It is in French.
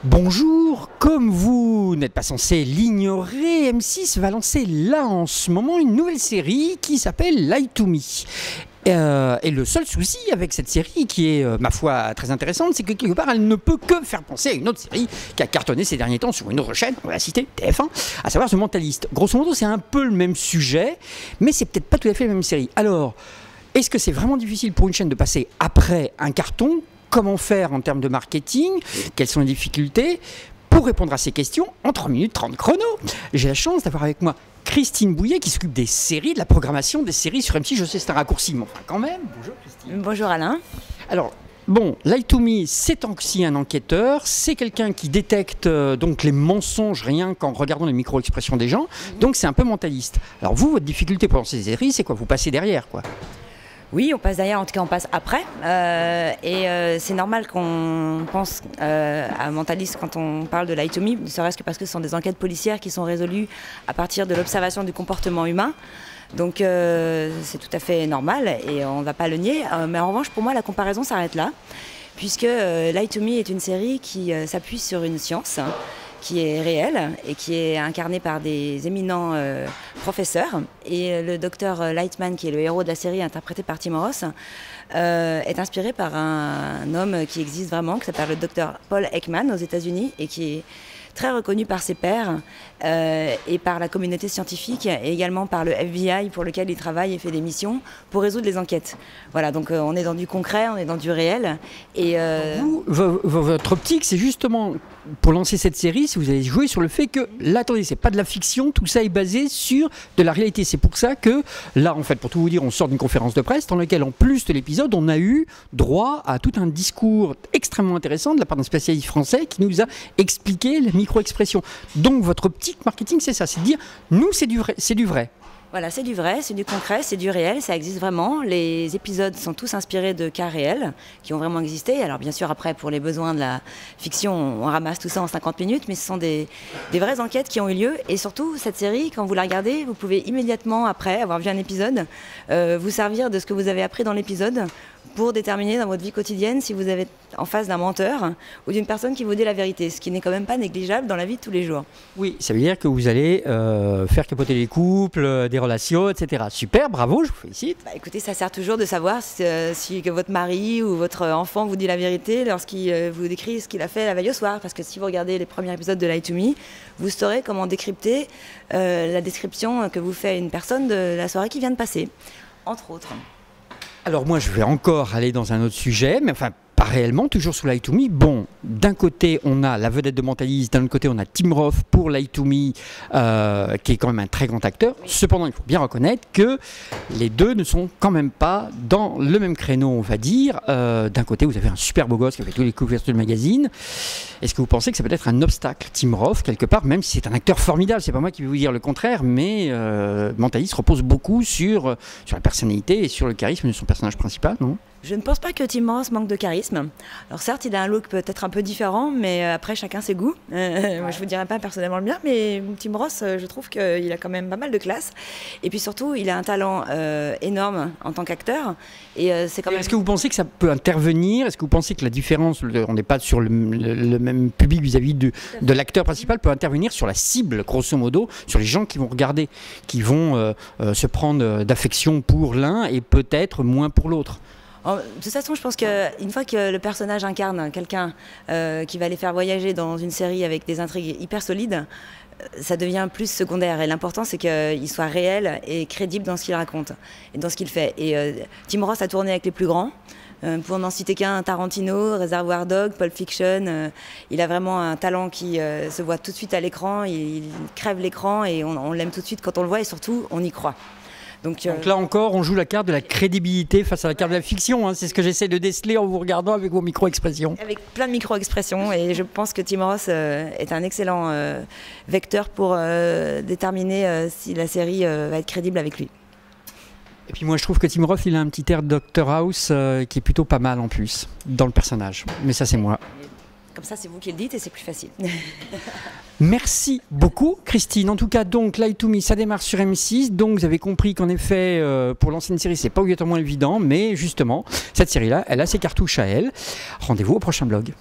Bonjour, comme vous n'êtes pas censé l'ignorer, M6 va lancer là en ce moment une nouvelle série qui s'appelle Lie to Me. Et le seul souci avec cette série, qui est ma foi très intéressante, c'est que quelque part elle ne peut que faire penser à une autre série qui a cartonné ces derniers temps sur une autre chaîne, on va la citer, TF1, à savoir The Mentalist. Grosso modo, c'est un peu le même sujet, mais c'est peut-être pas tout à fait la même série. Alors, est-ce que c'est vraiment difficile pour une chaîne de passer après un carton ? Comment faire en termes de marketing? Quelles sont les difficultés? Pour répondre à ces questions, en 3 minutes 30 chrono, j'ai la chance d'avoir avec moi Christine Bouillet qui s'occupe des séries, de la programmation des séries sur M6. Je sais, c'est un raccourci, mais enfin quand même. Bonjour Christine. Bonjour Alain. Alors, bon, Lie to Me, c'est aussi un enquêteur, c'est quelqu'un qui détecte donc les mensonges rien qu'en regardant les micro-expressions des gens, donc c'est un peu mentaliste. Alors vous, votre difficulté pour lancer ces séries, c'est quoi? Vous passez derrière, quoi. Oui, on passe derrière, en tout cas on passe après. C'est normal qu'on pense à mentaliste quand on parle de Lie to Me, ne serait-ce que parce que ce sont des enquêtes policières qui sont résolues à partir de l'observation du comportement humain. Donc c'est tout à fait normal et on ne va pas le nier. Mais en revanche, pour moi, la comparaison s'arrête là, puisque Lie to Me est une série qui s'appuie sur une science qui est réelle et qui est incarnée par des éminents professeurs. Et le docteur Lightman, qui est le héros de la série, interprété par Tim Roth, est inspiré par un homme qui existe vraiment, qui s'appelle le docteur Paul Ekman aux États-Unis et qui est très reconnu par ses pairs et par la communauté scientifique et également par le FBI pour lequel il travaille et fait des missions pour résoudre les enquêtes. Voilà, donc on est dans du concret, on est dans du réel. Et vous, votre optique, c'est justement pour lancer cette série, si vous allez jouer sur le fait que, là, attendez, c'est pas de la fiction, tout ça est basé sur de la réalité. C'est pour ça que, là, en fait, pour tout vous dire, on sort d'une conférence de presse dans laquelle, en plus de l'épisode, on a eu droit à tout un discours extrêmement intéressant de la part d'un spécialiste français qui nous a expliqué la micro-expression. Donc, votre optique marketing, c'est ça, c'est de dire, nous, c'est du vrai, c'est du vrai. Voilà, c'est du vrai, c'est du concret, c'est du réel, ça existe vraiment. Les épisodes sont tous inspirés de cas réels qui ont vraiment existé. Alors bien sûr, après, pour les besoins de la fiction, on ramasse tout ça en 50 minutes, mais ce sont des vraies enquêtes qui ont eu lieu. Et surtout, cette série, quand vous la regardez, vous pouvez immédiatement, après avoir vu un épisode, vous servir de ce que vous avez appris dans l'épisode pour déterminer dans votre vie quotidienne si vous êtes en face d'un menteur ou d'une personne qui vous dit la vérité, ce qui n'est quand même pas négligeable dans la vie de tous les jours. Oui, ça veut dire que vous allez faire capoter les couples, des relations, etc. Super, bravo, je vous félicite. Bah, écoutez, ça sert toujours de savoir si que votre mari ou votre enfant vous dit la vérité lorsqu'il vous décrit ce qu'il a fait la veille au soir. Parce que si vous regardez les premiers épisodes de Lie to Me, vous saurez comment décrypter la description que vous fait une personne de la soirée qui vient de passer, entre autres. Alors moi, je vais encore aller dans un autre sujet, mais enfin, pas réellement, toujours sur Lie to Me. Bon, d'un côté, on a la vedette de Mentalist, d'un autre côté, on a Tim Roth pour Lie to Me, qui est quand même un très grand acteur. Cependant, il faut bien reconnaître que les deux ne sont quand même pas dans le même créneau, on va dire. D'un côté, vous avez un super beau gosse qui a fait tous les couvertures de magazine. Est-ce que vous pensez que ça peut être un obstacle, Tim Roth, quelque part, même si c'est un acteur formidable, c'est pas moi qui vais vous dire le contraire, mais Mentalist repose beaucoup sur la personnalité et sur le charisme de son personnage principal, non ? Je ne pense pas que Tim Roth manque de charisme. Alors certes, il a un look peut-être un peu différent, mais après chacun ses goûts. Moi, je vous dirais pas personnellement le mien, mais Tim Roth, je trouve qu'il a quand même pas mal de classe. Et puis surtout, il a un talent énorme en tant qu'acteur. Et c'est quand même... Est-ce que vous pensez que ça peut intervenir? Est-ce que vous pensez que la différence, on n'est pas sur le même public vis-à-vis de l'acteur principal, peut intervenir sur la cible, grosso modo, sur les gens qui vont regarder, qui vont se prendre d'affection pour l'un et peut-être moins pour l'autre? De toute façon, je pense qu'une fois que le personnage incarne quelqu'un qui va les faire voyager dans une série avec des intrigues hyper solides, ça devient plus secondaire. Et l'important, c'est qu'il soit réel et crédible dans ce qu'il raconte et dans ce qu'il fait. Et Tim Roth a tourné avec les plus grands. Pour n'en citer qu'un, Tarantino, Reservoir Dogs, Pulp Fiction. Il a vraiment un talent qui se voit tout de suite à l'écran. Il crève l'écran et on l'aime tout de suite quand on le voit et surtout, on y croit. Donc là encore, on joue la carte de la crédibilité face à la carte de la fiction. Hein. C'est ce que j'essaie de déceler en vous regardant avec vos micro-expressions. Avec plein de micro-expressions. Et je pense que Tim Roth est un excellent vecteur pour déterminer si la série va être crédible avec lui. Et puis moi, je trouve que Tim Roth, il a un petit air de Dr House qui est plutôt pas mal en plus, dans le personnage. Mais ça, c'est moi. Comme ça, c'est vous qui le dites et c'est plus facile. Merci beaucoup, Christine. En tout cas, donc, Lie to Me, ça démarre sur M6. Donc, vous avez compris qu'en effet, pour lancer une série, c'est pas obligatoirement évident. Mais justement, cette série-là, elle a ses cartouches à elle. Rendez-vous au prochain blog.